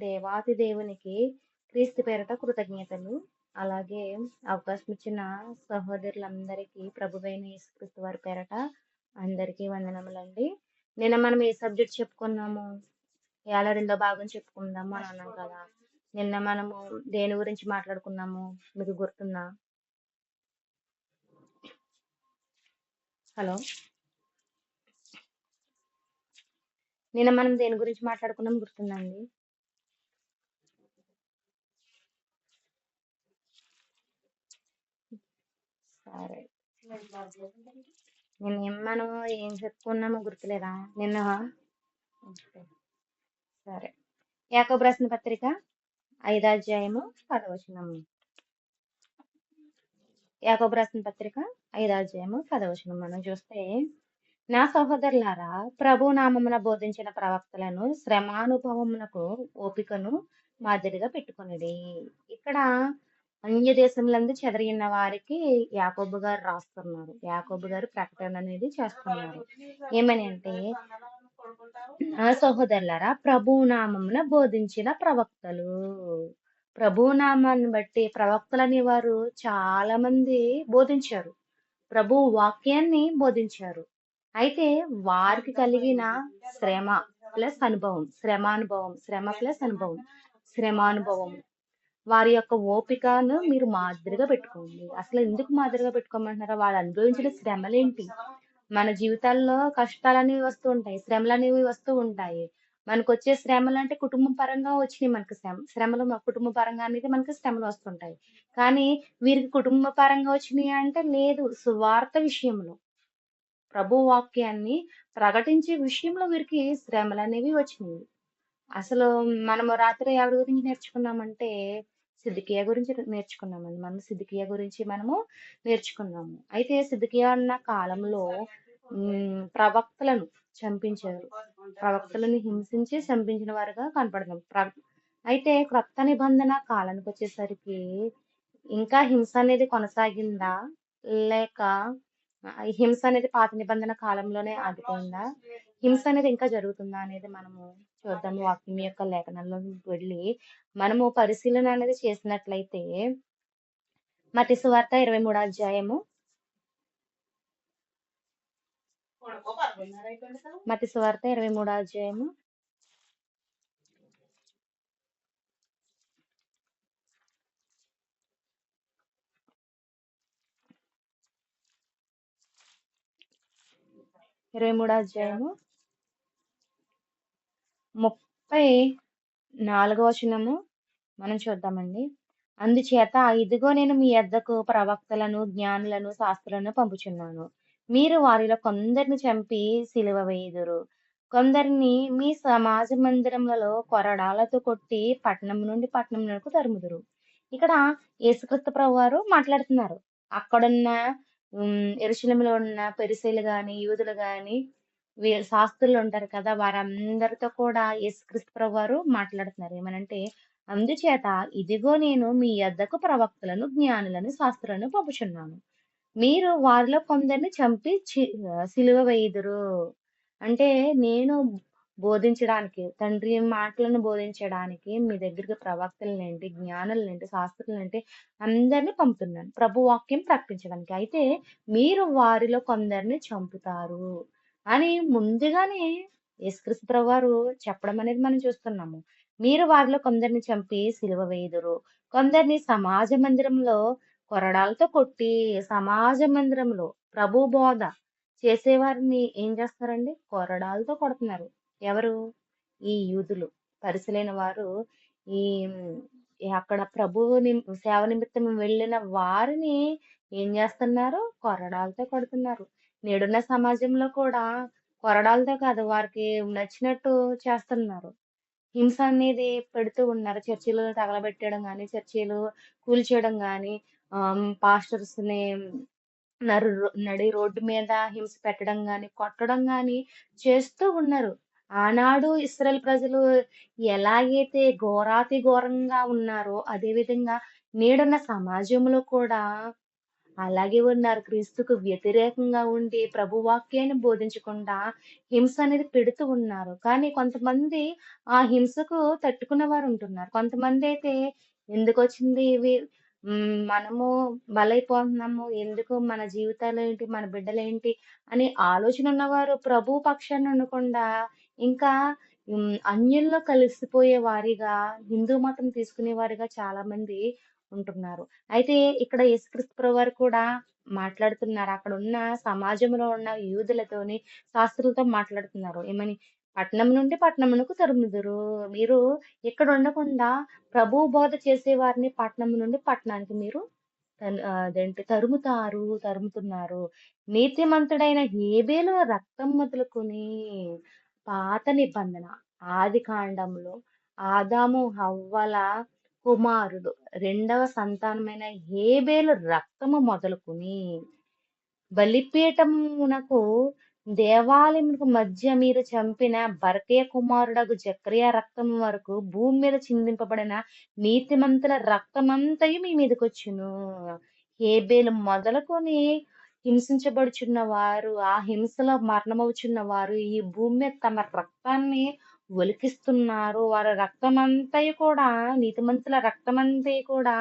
దేవాతి దేవునికి క్రీస్తు పేరట కృతజ్ఞతలు. అలాగే అవకాశం ఇచ్చిన సహోదరులందరికీ ప్రభువైన యేసుక్రీస్తు వారి పేరట అందరికీ వందనములండి. నిన్న మనం ఏ సబ్జెక్ట్ చెప్పుకున్నాము? ఇయాల రెండో భాగం చెప్పుకుందాము అని అన్నాం కదా! నిన్న మనము దేని గురించి మాట్లాడుకున్నాము? మీకు గుర్తుందా? హలో! నిన్న మనం దేని గురించి మాట్లాడుకున్నాం గుర్తుందా అండి? సరే. నిన్న మనం ఏం చెప్పుకున్నామో గుర్తులేదా? నిన్న ఓకే. సరే. యాకోబు రాసిన పత్రిక 5వ అధ్యాయము 10వ వచనము. యాకోబు రాసిన పత్రిక 5వ అధ్యాయము 10వ వచనం మనం చూస్తే, నా సహోదరులారా, ప్రభు నామమున బోధించిన ప్రవక్తలను శ్రమానుభవమునకు ఓపికను మాదిరిగా పెట్టుకొనిడి. ఇక్కడ అన్య దేశములందు చెదరి ఉన్న వారికి యాకోబు గారు రాస్తున్నారు. యాకోబు గారు ప్రకటన అనేది చేస్తున్నారు. ఏమని అంటే, నా సహోదరులారా, ప్రభు నామమున బోధించిన ప్రవక్తలు. ప్రభు నామాన్ని బట్టి ప్రవక్తలని వారు చాలా మంది బోధించారు. ప్రభు వాక్యాన్ని బోధించారు. అయితే వారికి కలిగిన శ్రమ ప్లస్ అనుభవం, శ్రమ ప్లస్ అనుభవం, శ్రమానుభవం, వారి యొక్క ఓపికను మీరు మాదిరిగా పెట్టుకోండి. అసలు ఎందుకు మాదిరిగా పెట్టుకోమంటున్నారో, వాళ్ళు అనుభవించిన శ్రమలేంటి? మన జీవితాల్లో కష్టాలనేవి వస్తూ ఉంటాయి, శ్రమలు అనేవి వస్తూ ఉంటాయి. మనకు వచ్చే శ్రమలు అంటే కుటుంబం పరంగా వచ్చినాయి. మనకు శ్రమలు కుటుంబ పరంగా అనేది మనకు శ్రమలు వస్తుంటాయి. కానీ వీరికి కుటుంబ పరంగా వచ్చినాయి అంటే లేదు. సువార్త విషయంలో, ప్రభు వాక్యాన్ని ప్రకటించే విషయంలో వీరికి శ్రమలు అనేవి వచ్చినాయి. అసలు మనము రాత్రి ఎవరి గురించి నేర్చుకున్నామంటే సిద్కియా గురించి నేర్చుకున్నామండి. మనము నేర్చుకున్నాము. అయితే సిద్కియా అన్న కాలంలో ప్రవక్తలను చంపించారు. ప్రవక్తలను హింసించి చంపించిన వారుగా కనపడుతుంది. అయితే క్రొత్త నిబంధన కాలానికి వచ్చేసరికి ఇంకా హింస అనేది కొనసాగిందా, లేక ఈ హింస అనేది పాత నిబంధన కాలంలోనే ఆగిపోయిందా, హింస అనేది ఇంకా జరుగుతుందా అనేది మనము చూద్దాము. వాక్యం యొక్క లేఖనాల్లో వెళ్ళి మనము పరిశీలన అనేది చేసినట్లయితే, మత్తయి సువార్త 23వ అధ్యాయము, మత్తయి సువార్త 23వ అధ్యాయము 23వ అధ్యాయము 34వ వచనము మనం చూద్దామండి. అందుచేత ఇదిగో నేను మీ యొద్దకు ప్రవక్తలను, జ్ఞానులను, శాస్త్రులను పంపుచున్నాను. మీరు వారిలో కొందరిని చంపి సిలువ వేయుదురు. కొందరిని మీ సమాజ మందిరములలో కొరడాలతో కొట్టి పట్టణం నుండి పట్టణమునకు తరుముదురు. ఇక్కడ యేసుక్రీస్తు ప్రభువారు మాట్లాడుతున్నారు. అక్కడున్న యెరూషలేములో ఉన్న పెరిసీలు గాని, యూదులు గాని, శాస్త్రులు ఉంటారు కదా, వారందరితో కూడా యేసుక్రీస్తు ప్రభువారు మాట్లాడుతున్నారు. ఏమనంటే, అందుచేత ఇదిగో నేను మీ యొద్దకు ప్రవక్తలను, జ్ఞానులను, శాస్త్రులను పంపుచున్నాను. మీరు వారిలో కొందరిని చంపి సిలువ వేయుదురు. అంటే నేను బోధించడానికి, తండ్రి మాటలను బోధించడానికి మీ దగ్గరికి ప్రవక్తలనేంటి, జ్ఞానులనేంటి, శాస్త్రులనేంటి అందరిని పంపుతున్నాను. ప్రభు వాక్యం ప్రకటించడానికి. అయితే మీరు వారిలో కొందరిని చంపుతారు అని ముందుగానే యేసుక్రీస్తు ప్రభువారు చెప్పడం అనేది మనం చూస్తున్నాము. మీరు వారిలో కొందరిని చంపి సిలువ వేయుదురు. కొందరిని సమాజ మందిరంలో కొరడాలతో కొట్టి, సమాజ మందిరంలో ప్రభు బోధ చేసేవారిని ఏం చేస్తారండి? కొరడాలతో కొడుతున్నారు. ఎవరు? ఈ యూదులు. పరిసలైన వారు ఈ అక్కడ ప్రభువు సేవ నిమిత్తం వెళ్ళిన వారిని ఏం చేస్తున్నారు? కొరడాలతో కొడుతున్నారు. నేడున్న సమాజంలో కూడా కొరడాలతో కాదు, వారికి నచ్చినట్టు చేస్తున్నారు. హింస అనేది పెడుతూ ఉన్నారు. చర్చిలు తగలబెట్టడం గాని, చర్చిలు కూల్చేయడం గాని, పాస్టర్స్ ని నడి రోడ్డు మీద హింస పెట్టడం గాని, కొట్టడం గాని చేస్తూ ఉన్నారు. ఆనాడు ఇశ్రాయేల్ ప్రజలు ఎలాగైతే ఘోరాతి ఘోరంగా ఉన్నారో, అదే విధంగా నేడున్న సమాజంలో కూడా అలాగే ఉన్నారు. క్రీస్తుకు వ్యతిరేకంగా ఉండి ప్రభు వాక్యాన్ని బోధించకుండా హింస అనేది పెడుతూ ఉన్నారు. కానీ కొంతమంది ఆ హింసకు తట్టుకున్నవారు ఉంటున్నారు. కొంతమందైతే ఎందుకొచ్చింది ఇవి మనము బలైపోతున్నాము. ఎందుకు మన జీవితాలేంటి, మన బిడ్డలేంటి అని ఆలోచన ఉన్నవారు ప్రభు పక్షాన ఉండకుండా ఇంకా అన్యుల్లో కలిసిపోయే వారిగా, హిందూ మతం తీసుకునే వారిగా చాలామంది ఉంటున్నారు. అయితే ఇక్కడ యేసుక్రీస్తు ప్రభువారు కూడా మాట్లాడుతున్నారు. అక్కడున్న సమాజంలో ఉన్న యూదులతోని, శాస్త్రులతో మాట్లాడుతున్నారు. ఏమని? పట్టణం నుండి పట్టణమునకు తరుముదురు. మీరు ఇక్కడ ఉండకుండా ప్రభువు బోధ చేసేవారిని పట్టణం నుండి పట్టణానికి మీరు అదేంటి తరుముతున్నారు. నీతిమంతుడైన హేబేలు రక్తం మొదలుకొని పాత నిబంధన ఆదికాండంలో ఆదాము, హవ్వల కుమారుడు రెండవ సంతానమైన హేబేలు రక్తము మొదలుకొని బలిపీఠమునకు దేవాలయమునకు మధ్య మీరు చంపిన బరకయ కుమారుడగు జకర్యా రక్తము వరకు భూమి మీద చిందింపబడిన నీతిమంతుల రక్తమంతయు మీ మీదకొచ్చును. హేబేలు మొదలుకొని హింసించబడుచున్న వారు, ఆ హింసలో మరణమవుచున్న వారు ఈ భూమి మీద తమ రక్తాన్ని ఒలికిస్తున్నారు. వారి రక్తమంతయు కూడా, నీతిమంతుల రక్తమంతయు కూడా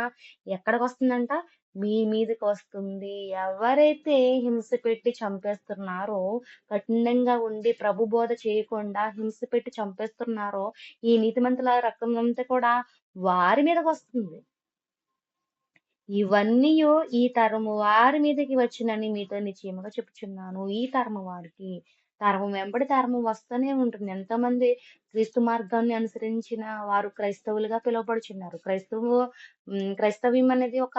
ఎక్కడికొస్తుందంట? మీ మీదకొస్తుంది. ఎవరైతే హింస పెట్టి చంపేస్తున్నారో, కఠినంగా ఉండి ప్రభు బోధ చేయకుండా హింస పెట్టి చంపేస్తున్నారో, ఈ నీతిమంతుల రక్తమంతా కూడా వారి మీదకొస్తుంది. ఇవన్నీయు ఈ తరము వారి మీదకి వచ్చునని మీతో నిశ్చయముగా చెప్పుచున్నాను. ఈ తరము వారికి. తరము వెంబడి తరము వస్తూనే ఉంటుంది. ఎంతోమంది క్రీస్తు మార్గాన్ని అనుసరించిన వారు క్రైస్తవులుగా పిలువబడుచున్నారు. క్రైస్తవ్యం అనేది ఒక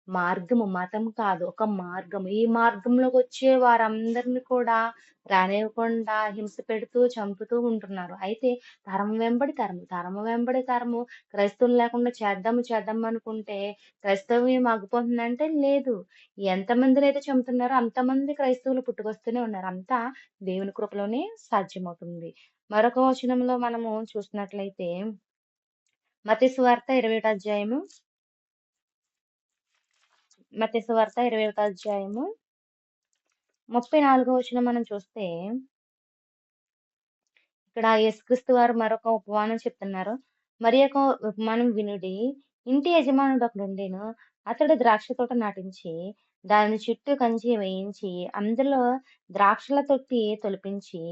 మార్గము, మతం కాదు. ఒక మార్గము. ఈ మార్గంలోకొచ్చే వారందరిని కూడా రానివ్వకుండా హింస పెడుతూ, చంపుతూ ఉంటున్నారు. అయితే తరము వెంబడి తరము క్రైస్తవులు లేకుండా చేద్దాం అనుకుంటే క్రైస్తవ్యం ఆగిపోతుందంటే లేదు. ఎంతమందినైతే చంపుతున్నారో అంతమంది క్రైస్తవులు పుట్టుకొస్తూనే ఉన్నారు. అంతా దేవుని కృపలోనే సాధ్యమవుతుంది. మరొక వచనంలో మనము చూసినట్లయితే మత్తయి సువార్త 21 అధ్యాయము, మత్తయి సువార్త 21 అధ్యాయము 34 వచనం మనం చూస్తే ఇక్కడ యేసుక్రీస్తు వారు మరొక ఉపమానం చెప్తున్నారు. మరి ఒక ఉపమానం వినుడి. ఇంటి యజమానుడు ఒకడుండెను. అతడు ద్రాక్ష తోట నాటించి, దాని చుట్టూ కంచె వేయించి, అందులో ద్రాక్షల తొట్టి తొలిపించి,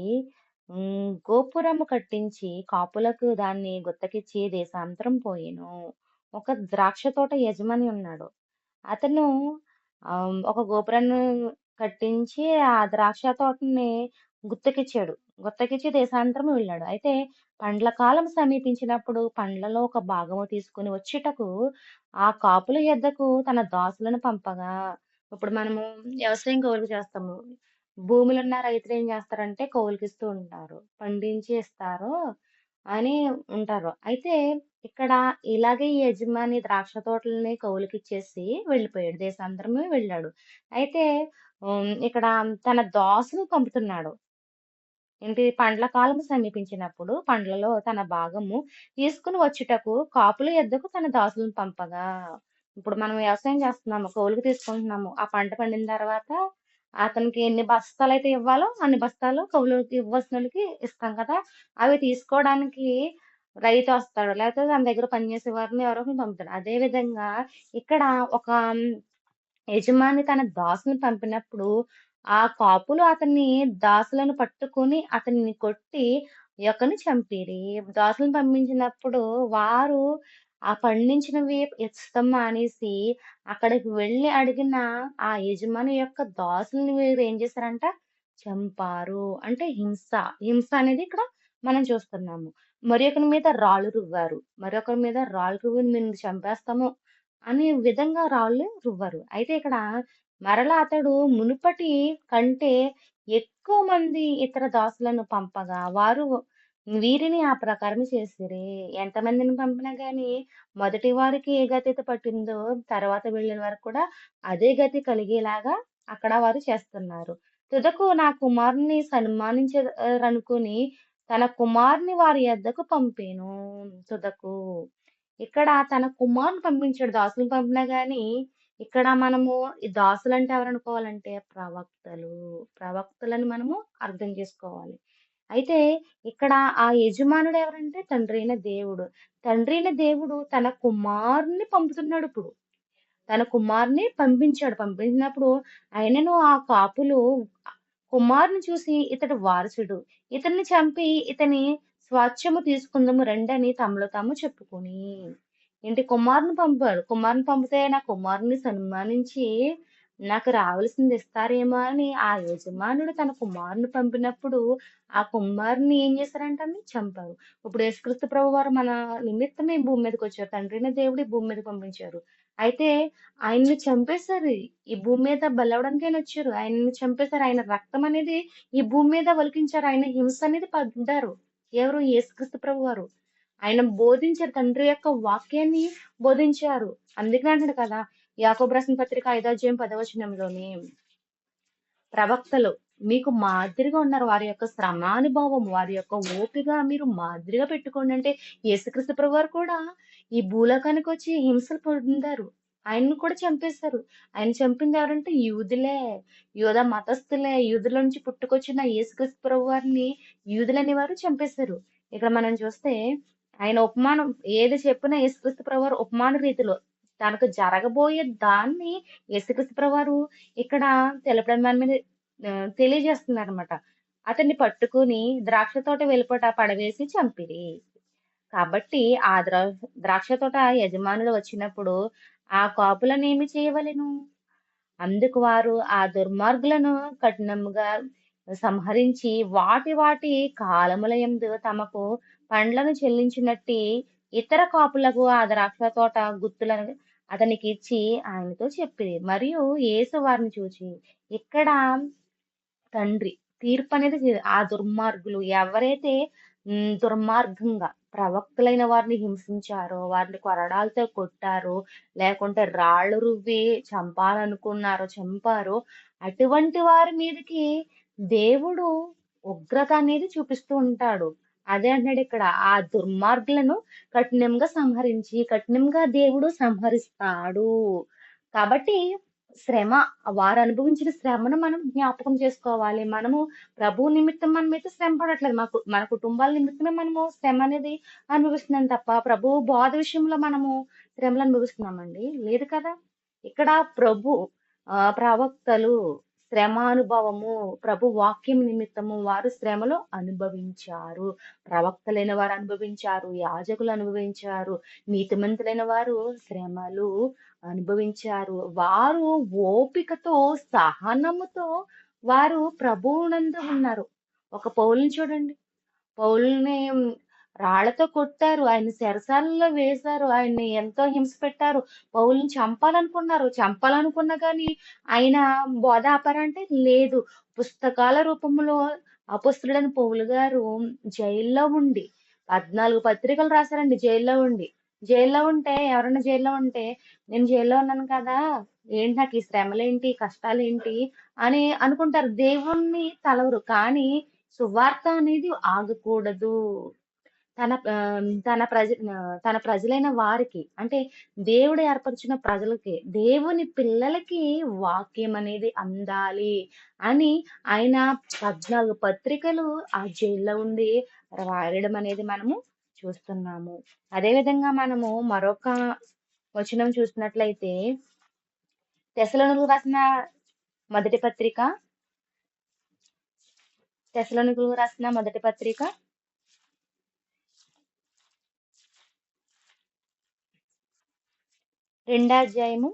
గోపురము కట్టించి, కాపులకు దాన్ని గుత్తకిచ్చి దేశాంతరం పోయెను. ఒక ద్రాక్ష తోట యజమాని ఉన్నాడు. అతను ఒక గోపురాన్ని కట్టించి ఆ ద్రాక్ష తోటని గుత్తకిచ్చాడు. గుత్తకిచ్చి దేశాంతరం వెళ్ళాడు. అయితే పండ్ల కాలం సమీపించినప్పుడు పండ్లలో ఒక భాగము తీసుకొని వచ్చుటకు ఆ కాపుల యొద్దకు తన దాసులను పంపగా, ఇప్పుడు మనము వ్యవసాయం కౌలుకు చేస్తాము. భూములున్న రైతులు ఏం చేస్తారంటే కౌలుకిస్తూ ఉంటారు. పండించి ఇస్తారు అని ఉంటారు. అయితే ఇక్కడ ఇలాగే ఈ యజమాని ద్రాక్ష తోటలని కౌలుకిచ్చేసి వెళ్ళిపోయాడు. దేశాంతరమే వెళ్ళాడు. అయితే ఇక్కడ తన దాసుని పంపుతున్నాడు. ఏంటి? పండ్ల కాలం సమీపించినప్పుడు పండ్లలో తన భాగము తీసుకుని వచ్చుటకు కాపుల యొద్దకు తన దాసులను పంపగా. ఇప్పుడు మనం వ్యవసాయం చేస్తున్నాము. కౌలుకి తీసుకుంటున్నాము. ఆ పంట పండిన తర్వాత అతనికి ఎన్ని బస్తాలైతే ఇవ్వాలో అన్ని బస్తాలు కౌలుకి ఇవ్వాల్సినోళ్ళకి ఇస్తాం కదా! అవి తీసుకోవడానికి రైతు వస్తాడు. లేకపోతే తన దగ్గర పనిచేసే వారిని ఎవరో ఒకరిని పంపుతాడు. అదే విధంగా ఇక్కడ ఒక యజమాని తన దాసుని పంపినప్పుడు ఆ కాపులు అతన్ని దాసులను పట్టుకొని అతన్ని కొట్టి యొక్కని చంపిరి. దాసులను పంపించినప్పుడు వారు ఆ పండించినవి ఇష్టం మానేసి అక్కడికి వెళ్లి అడిగిన ఆ యజమాని యొక్క దాసుల్ని వీరు ఏం చేశారంట? చంపారు. అంటే హింస. హింస అనేది ఇక్కడ మనం చూస్తున్నాము. ఒకరి మీద రాళ్ళు రువ్వారు. మరొకరి మీద రాళ్ళు రువ్వి నిన్ను చంపేస్తాము అనే విధంగా రాళ్ళు రువ్వరు. అయితే ఇక్కడ మరలా అతడు మునుపటి కంటే ఎక్కువ మంది ఇతర దాసులను పంపగా వారు వీరిని ఆ ప్రకారం చేసిరి. ఎంతమందిని పంపినా గాని మొదటి వారికి ఏ గతి పట్టిందో తర్వాత వెళ్ళిన వారికి కూడా అదే గతి కలిగేలాగా అక్కడ వారు చేస్తున్నారు. తుదకు నా కుమారుని సన్మానించరనుకుని తన కుమారుని వారి యొద్దకు పంపెను. తుదకు ఇక్కడ తన కుమారుని పంపించాడు. దాసులను పంపినా గాని ఇక్కడ మనము ఈ దాసులంటే ఎవరనుకోవాలంటే ప్రవక్తలు. ప్రవక్తలని మనము అర్థం చేసుకోవాలి. అయితే ఇక్కడ ఆ యజమానుడు ఎవరంటే తండ్రి అయిన దేవుడు. తండ్రి అయిన దేవుడు తన కుమారుడిని పంపుతున్నాడిప్పుడు. తన కుమారుడిని పంపించాడు. పంపించినప్పుడు ఆయనను ఆ కాపులు కుమారుని చూసి ఇతడు వారసుడు. ఇతన్ని చంపి ఇతని స్వాస్థ్యము తీసుకుందుము రండని తమలో తాము చెప్పుకొని. ఏంటి కుమారుని పంపాడు. కుమారుని పంపితే నా కుమారుని సన్మానించి నాకు రావాల్సింది ఇస్తారేమో అని ఆ యజమానుడు తన కుమారుని పంపినప్పుడు ఆ కుమారుని ఏం చేశారంటండి చంపారు. ఇప్పుడు యేసుక్రీస్తు ప్రభువారు మన నిమిత్తమే ఈ భూమి మీదకొచ్చారు. తండ్రైన దేవుడు ఈ భూమి మీదకి పంపించారు. అయితే ఆయన్ని చంపేశారు. ఈ భూమి మీద బలవడానికి ఆయనొచ్చారు. ఆయన్ని చంపేశారు. ఆయన రక్తం అనేది ఈ భూమి మీద ఒలికించారు. ఆయన హింస అనేది పడ్డారు. ఎవరు? యేసుక్రీస్తు ప్రభువారు. ఆయన బోధించారు. తండ్రి యొక్క వాక్యాన్ని బోధించారు. అందుకనే అంటాడు కదా! యాకోబు రాసిన పత్రిక 5వ అధ్యాయం 10వ వచనంలోని ప్రవక్తలు మీకు మాదిరిగా ఉన్నారు. వారి యొక్క శ్రమానుభవం, వారి యొక్క ఓపిక మీరు మాదిరిగా పెట్టుకోండి అంటే యేసుక్రీస్తు ప్రభువారు కూడా ఈ భూలోకానికి వచ్చి హింసలు పొందారు. ఆయన్ని కూడా చంపేశారు. ఆయన చంపింది ఎవరంటే యూదులే. యూద మతస్థులే. యూదుల నుంచి పుట్టుకొచ్చిన యేసుక్రీస్తు ప్రభువారిని యూదులనే వారు చంపేశారు. ఇక్కడ మనం చూస్తే ఆయన ఉపమానం ఏది చెప్పినా యేసుక్రీస్తు ప్రభువారు ఉపమాన రీతిలో తనకు జరగబోయే దాన్ని యేసుక్రీస్తు ప్రభువారు ఇక్కడ తెలపడం దాని మీద తెలియజేస్తున్నారన్నమాట. అతన్ని పట్టుకుని ద్రాక్ష తోట వెలుపట పడవేసి చంపిరి. కాబట్టి ఆ ద్రాక్ష తోట యజమానులు వచ్చినప్పుడు ఆ కాపులనేమి చేయవలెను? అందుకు వారు ఆ దుర్మార్గులను కఠినముగా సంహరించి వాటి వాటి కాలములయందు తమకు పండ్లను చెల్లించినట్టి ఇతర కాపులకు ఆ ద్రాక్ష తోట గుత్తులను అతనికి ఇచ్చి ఆయనతో చెప్పిరి. మరియు యేసు వారిని చూచి ఇక్కడ తండ్రి తీర్పనేది ఆ దుర్మార్గులు ఎవరైతే దుర్మార్గంగా ప్రవక్తలైన వారిని హింసించారో, వారిని కొరడాలతో కొట్టారో, లేకుంటే రాళ్ళు రువ్వి చంపాలనుకున్నారో, చంపారో, అటువంటి వారి మీదకి దేవుడు ఉగ్రత అనేది చూపిస్తూ ఉంటాడు. అదే అంటున్నాడు ఇక్కడ. ఆ దుర్మార్గులను కఠినంగా సంహరించి, కఠినంగా దేవుడు సంహరిస్తాడు. కాబట్టి శ్రమ వారు అనుభవించిన శ్రమను మనం జ్ఞాపకం చేసుకోవాలి. మనము ప్రభువు నిమిత్తం మనమైతే శ్రమ పడట్లేదు. మన కుటుంబాల నిమిత్తమే మనము శ్రమ అనేది అనుభవిస్తున్నాం తప్ప ప్రభువు బోధ విషయంలో మనము శ్రమలు అనుభవిస్తున్నామండి? లేదు కదా! ఇక్కడ ప్రభు ప్రవక్తలు శ్రమానుభవము ప్రభు వాక్యం నిమిత్తము వారు శ్రమలు అనుభవించారు. ప్రవక్తలైన వారు అనుభవించారు. యాజకులు అనుభవించారు. నీతిమంతులైన వారు శ్రమలు అనుభవించారు. వారు ఓపికతో, సహనముతో వారు ప్రభువునందు ఉన్నారు. ఒక పౌలుని చూడండి. పౌలుని రాళ్లతో కొట్టారు. ఆయన చెరసాలలో వేశారు. ఆయన్ని ఎంతో హింస పెట్టారు. పౌలుని చంపాలనుకున్నారు. చంపాలనుకున్నా గాని ఆయన బోధ ఆపారంటే లేదు. పుస్తకాల రూపంలో అపొస్తలుడైన పౌలు గారు జైల్లో ఉండి 14 పత్రికలు రాశారండి జైల్లో ఉండి. జైల్లో ఉంటే ఎవరైనా జైల్లో ఉంటే నేను జైల్లో ఉన్నాను కదా! ఏంటి నాకు ఈ శ్రమలేంటి, కష్టాలేంటి అని అనుకుంటారు. దేవుణ్ణి తలవరు. కానీ సువార్త అనేది ఆగకూడదు. తన ప్రజలైన వారికి అంటే దేవుడు ఏర్పరిచిన ప్రజలకి, దేవుని పిల్లలకి వాక్యం అనేది అందాలి అని ఆయన 14 పత్రికలు ఆ జైల్లో ఉండి రాయడం అనేది మనము చూస్తున్నాము. అదేవిధంగా మనము మరొక వచనం చూసినట్లయితే తెస్సలోనికీయులకు రాసిన మొదటి పత్రిక తెస్సలోనికీయులకు రాసిన మొదటి పత్రిక 2వ అధ్యాయము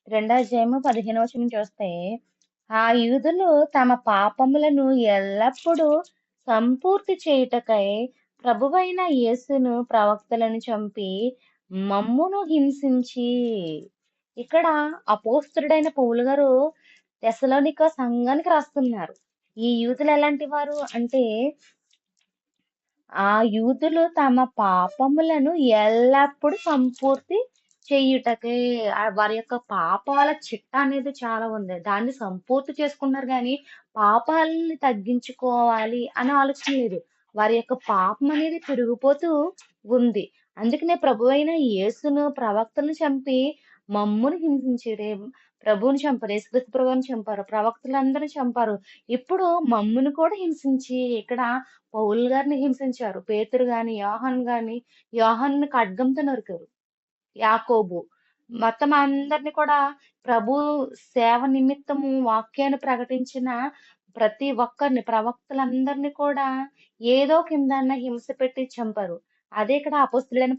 15వ వచనం చూస్తే ఆ యూదులు తమ పాపములను ఎల్లప్పుడూ సంపూర్తి చేయుటకై ప్రభువైన యేసును ప్రవక్తలను చంపి మమ్మును హింసించి. ఇక్కడ అపోస్తలుడైన పౌలు గారు తెస్సలోనిక సంఘానికి రాస్తున్నారు. ఈ యూదులు ఎలాంటి వారు అంటే ఆ యూదులు తమ పాపములను ఎల్లప్పుడూ సంపూర్తి చెయ్యుటకే వారి యొక్క పాపాల చిట్ట అనేది చాలా ఉంది. దాన్ని సంపూర్తి చేసుకున్నారు గానీ, పాపాలని తగ్గించుకోవాలి అనే ఆలోచన లేదు. వారి యొక్క పాపం అనేది పెరిగిపోతూ ఉంది. అందుకనే ప్రభువైన యేసును ప్రవక్తలను చంపి మమ్మును హింసించిరి. ప్రభువుని చంపారు. యేసుక్రీస్తు ప్రభువుని చంపారు. ప్రవక్తలందరిని చంపారు. ఇప్పుడు మమ్మును కూడా హింసించి ఇక్కడ పౌలు గారిని హింసించారు. పేతురు గాని, యోహానుని ఖడ్గంతో నరికారు. యాకోబు. మొత్తం అందరిని కూడా ప్రభు సేవ నిమిత్తము వాక్యాన్ని ప్రకటించిన ప్రతి ఒక్కరిని ప్రవక్తలందరిని కూడా ఏదో కిందన్న హింస పెట్టి చంపారు. అదే ఇక్కడ అపొస్తలుడైన